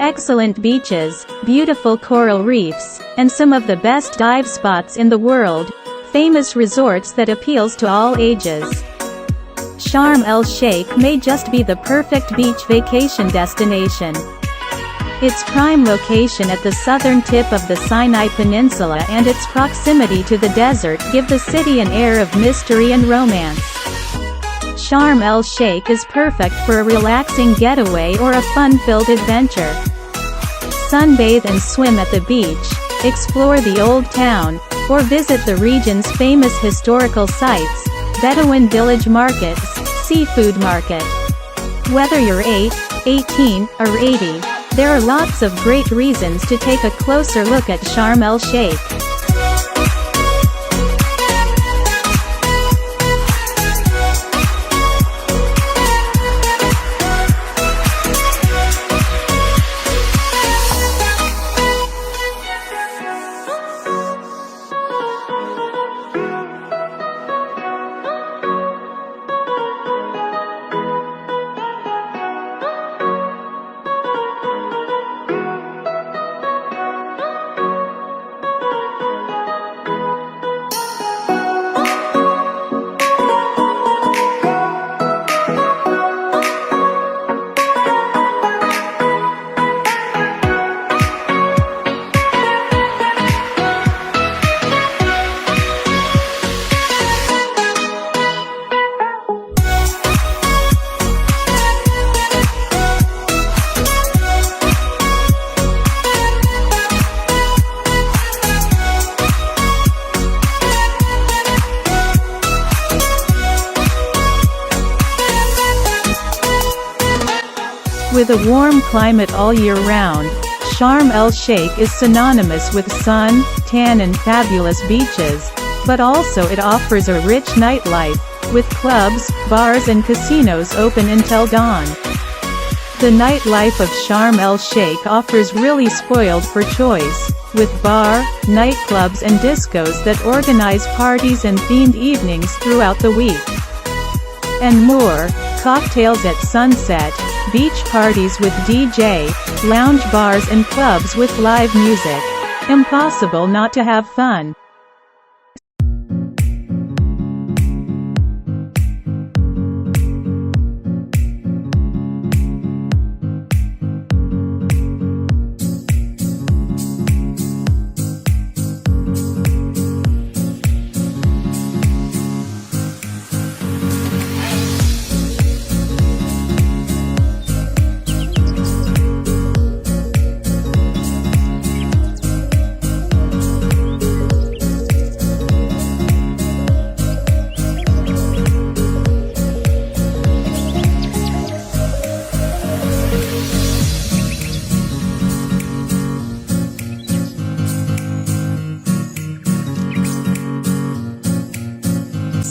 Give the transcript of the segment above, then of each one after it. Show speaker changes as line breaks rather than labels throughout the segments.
excellent beaches, beautiful coral reefs, and some of the best dive spots in the world. Famous resorts that appeals to all ages. Sharm El Sheikh may just be the perfect beach vacation destination. Its prime location at the southern tip of the Sinai Peninsula and its proximity to the desert give the city an air of mystery and romance. Sharm El Sheikh is perfect for a relaxing getaway or a fun-filled adventure. Sunbathe and swim at the beach, explore the old town, or visit the region's famous historical sites, Bedouin village markets, seafood market. Whether you're 8, 18, or 80, there are lots of great reasons to take a closer look at Sharm El Sheikh. With a warm climate all year round, Sharm El Sheikh is synonymous with sun, tan and fabulous beaches, but also it offers a rich nightlife, with clubs, bars and casinos open until dawn. The nightlife of Sharm El Sheikh offers really spoiled for choice, with bar, nightclubs and discos that organize parties and themed evenings throughout the week. And more, cocktails at sunset, beach parties with DJ, lounge bars and clubs with live music. Impossible not to have fun.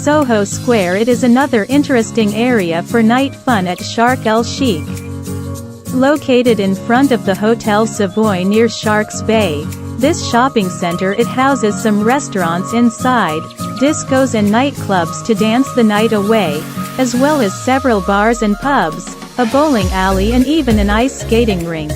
Soho Square. It is another interesting area for night fun at Sharm El Sheikh. Located in front of the Hotel Savoy near Shark's Bay, this shopping center it houses some restaurants inside, discos and nightclubs to dance the night away, as well as several bars and pubs, a bowling alley and even an ice skating rink.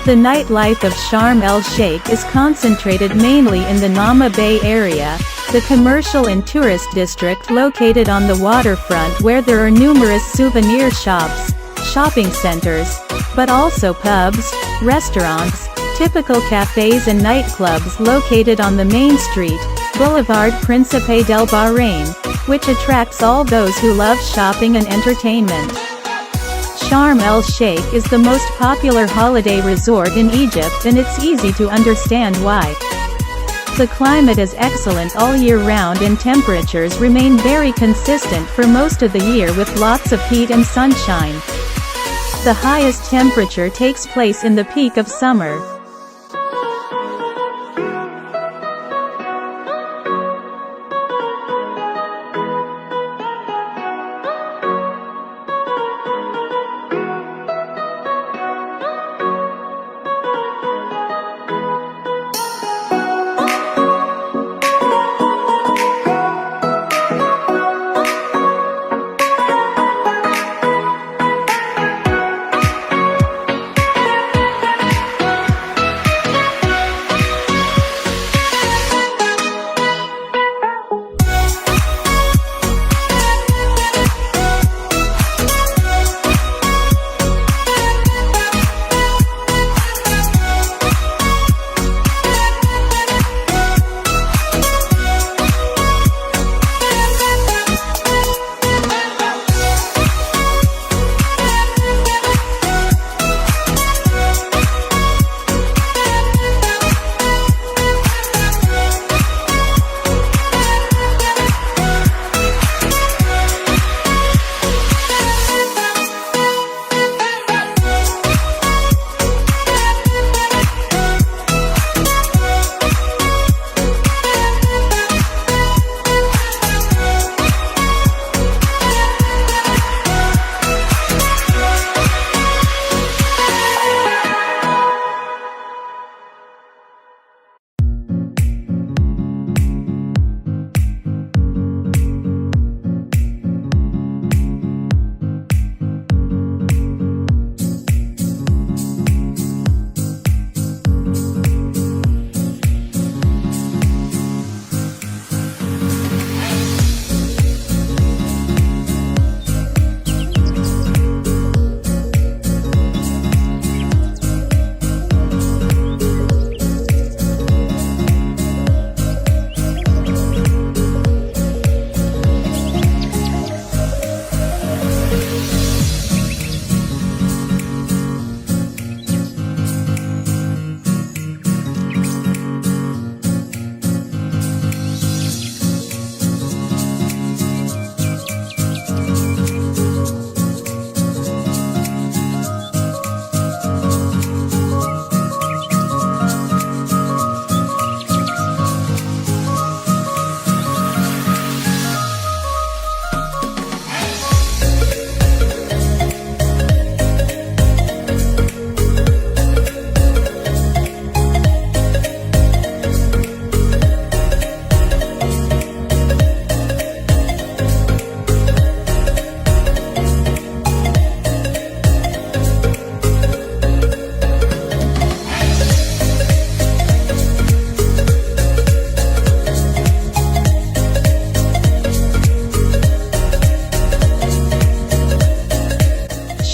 The nightlife of Sharm El Sheikh is concentrated mainly in the Naama Bay area, the commercial and tourist district located on the waterfront where there are numerous souvenir shops, shopping centers, but also pubs, restaurants, typical cafes and nightclubs located on the main street, Boulevard Príncipe del Bahrain, which attracts all those who love shopping and entertainment. Sharm El Sheikh is the most popular holiday resort in Egypt, and it's easy to understand why. The climate is excellent all year round and temperatures remain very consistent for most of the year with lots of heat and sunshine. The highest temperature takes place in the peak of summer.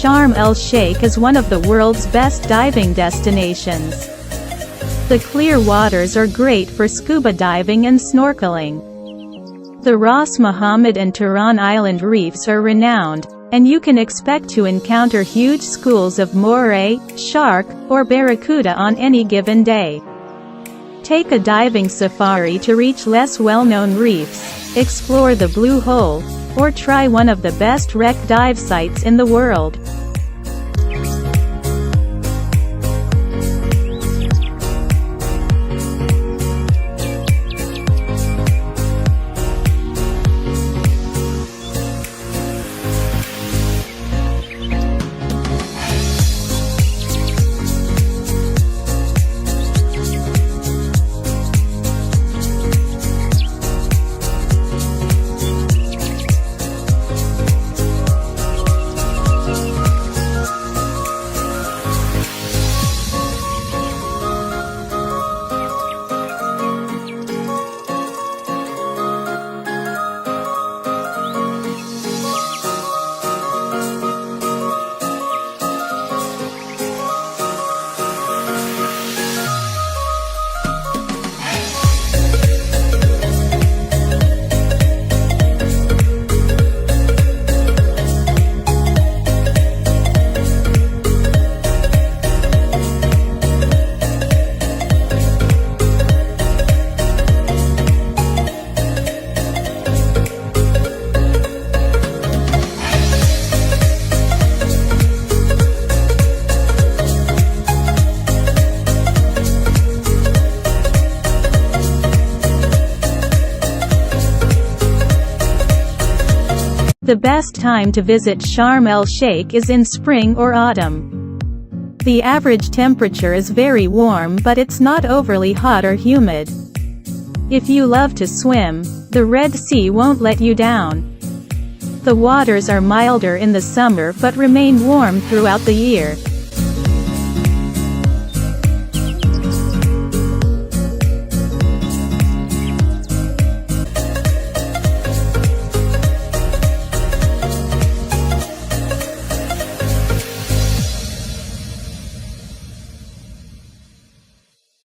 Sharm El Sheikh is one of the world's best diving destinations. The clear waters are great for scuba diving and snorkeling. The Ras Mohamed and Tiran island reefs are renowned, and you can expect to encounter huge schools of moray, shark, or barracuda on any given day. Take a diving safari to reach less well-known reefs, explore the Blue Hole, or try one of the best wreck dive sites in the world. The best time to visit Sharm El Sheikh is in spring or autumn. The average temperature is very warm, but it's not overly hot or humid. If you love to swim, the Red Sea won't let you down. The waters are milder in the summer but remain warm throughout the year.